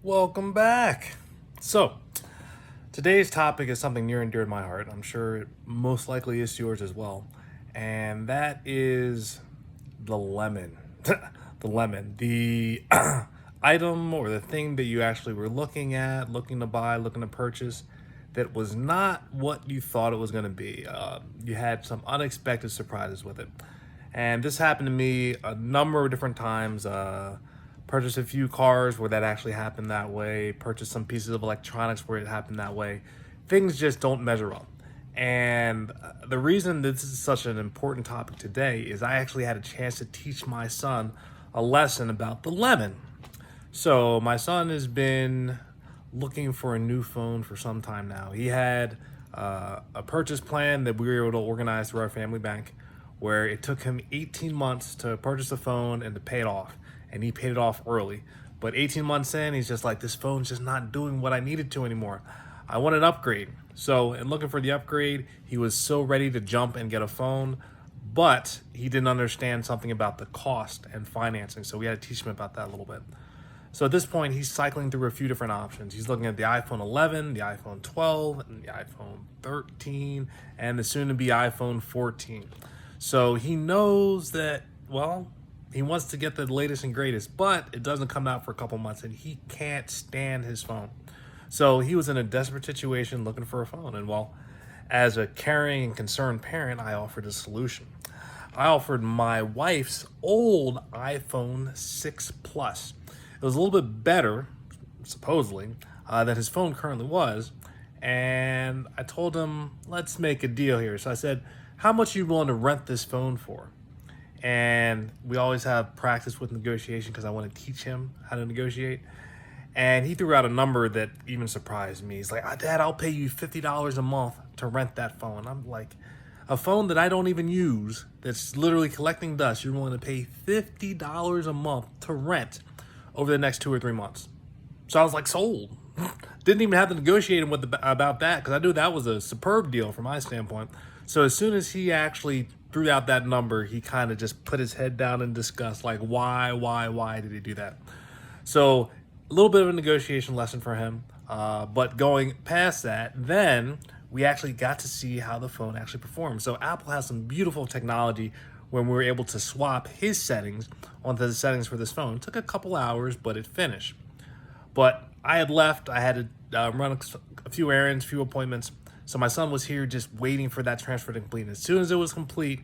Welcome back. So, today's topic is something near and dear to my heart. I'm sure it most likely is yours as well. And that is the lemon. The lemon. The item or the thing that you actually were looking at, looking to buy, looking to purchase that was not what you thought it was going to be. You had some unexpected surprises with it. And this happened to me a number of different times. Purchased a few cars where that actually happened that way. Purchased some pieces of electronics where it happened that way. Things just don't measure up. And the reason this is such an important topic today is I actually had a chance to teach my son a lesson about the lemon. So my son has been looking for a new phone for some time now. He had a purchase plan that we were able to organize through our family bank, where it took him 18 months to purchase a phone and to pay it off, and he paid it off early. But 18 months in, he's just like, this phone's just not doing what I needed to anymore. I want an upgrade. So, in looking for the upgrade, he was so ready to jump and get a phone, but he didn't understand something about the cost and financing. So, we had to teach him about that a little bit. So at this point, he's cycling through a few different options. He's looking at the iPhone 11, the iPhone 12, and the iPhone 13, and the soon-to-be iPhone 14. So he knows that, well, he wants to get the latest and greatest, but it doesn't come out for a couple months, and he can't stand his phone. So he was in a desperate situation looking for a phone. And well, as a caring and concerned parent, I offered a solution. I offered my wife's old iPhone 6 Plus. It was a little bit better, supposedly, than his phone currently was. And I told him, let's make a deal here. So I said, how much are you willing to rent this phone for? And we always have practice with negotiation because I want to teach him how to negotiate. And he threw out a number that even surprised me. He's like, Dad, I'll pay you $50 a month to rent that phone. I'm like, a phone that I don't even use, that's literally collecting dust, you're willing to pay $50 a month to rent over the next 2 or 3 months. So I was like, sold. Didn't even have to negotiate him about that because I knew that was a superb deal from my standpoint. So as soon as he actually threw out that number, he kind of just put his head down in disgust, like, why did he do that? So a little bit of a negotiation lesson for him. But going past that, then we actually got to see how the phone actually performs. So Apple has some beautiful technology when we were able to swap his settings onto the settings for this phone. It took a couple hours, but it finished. But I had left. I had to run a few errands, a few appointments. So my son was here just waiting for that transfer to complete. And as soon as it was complete,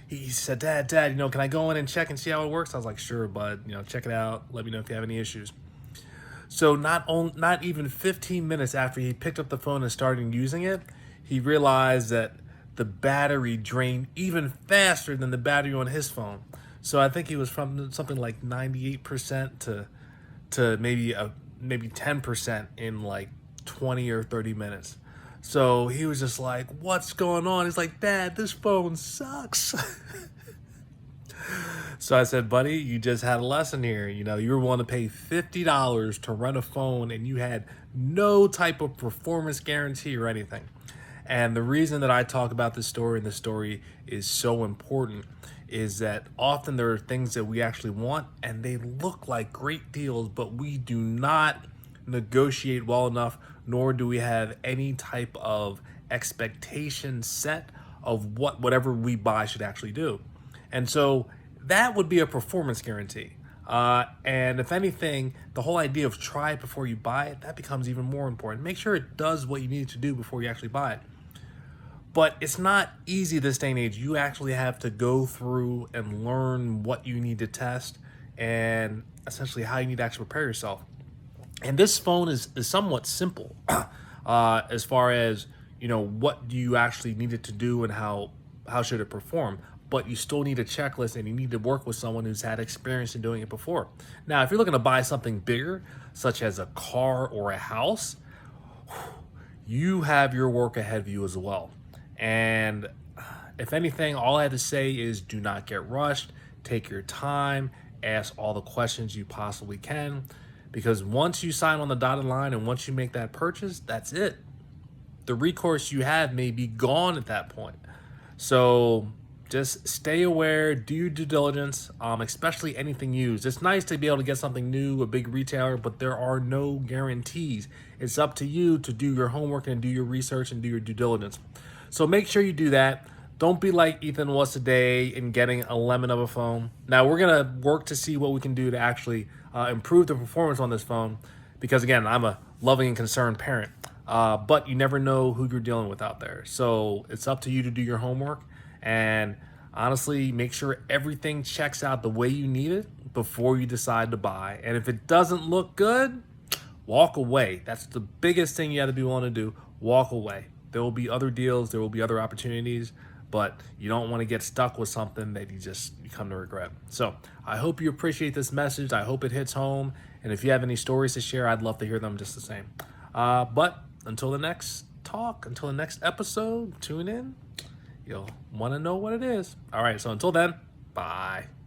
he said, Dad, can I go in and check and see how it works? I was like, sure, bud, check it out. Let me know if you have any issues. So not even 15 minutes after he picked up the phone and started using it, he realized that the battery drained even faster than the battery on his phone. So I think he was from something like 98% to maybe 10% in like 20 or 30 minutes. So he was just like, "What's going on?" He's like, "Dad, this phone sucks." So I said, buddy, you just had a lesson here. You were willing to pay $50 to rent a phone and you had no type of performance guarantee or anything. And the reason that I talk about this story and the story is so important is that often there are things that we actually want and they look like great deals, but we do not negotiate well enough, nor do we have any type of expectation set of whatever we buy should actually do. And so that would be a performance guarantee. And if anything, the whole idea of try it before you buy it, that becomes even more important. Make sure it does what you need it to do before you actually buy it. But it's not easy this day and age. You actually have to go through and learn what you need to test and essentially how you need to actually prepare yourself. And this phone is somewhat simple as far as, what do you actually need it to do and how should it perform. But you still need a checklist and you need to work with someone who's had experience in doing it before. Now, if you're looking to buy something bigger, such as a car or a house, you have your work ahead of you as well. And if anything, all I have to say is do not get rushed. Take your time, ask all the questions you possibly can, because once you sign on the dotted line and once you make that purchase, that's it. The recourse you have may be gone at that point. So just stay aware, do your due diligence, especially anything used. It's nice to be able to get something new, a big retailer, but there are no guarantees. It's up to you to do your homework and do your research and do your due diligence. So make sure you do that. Don't be like Ethan was today in getting a lemon of a phone. Now we're gonna work to see what we can do to actually improve the performance on this phone, because again, I'm a loving and concerned parent. But you never know who you're dealing with out there. So it's up to you to do your homework and honestly make sure everything checks out the way you need it before you decide to buy. And if it doesn't look good, walk away. That's the biggest thing you have to be willing to do. Walk away. There will be other deals, there will be other opportunities, but you don't want to get stuck with something that you come to regret. So I hope you appreciate this message. I hope it hits home. And if you have any stories to share, I'd love to hear them just the same. But until the next talk, until the next episode, tune in. You'll want to know what it is. All right, so until then, bye.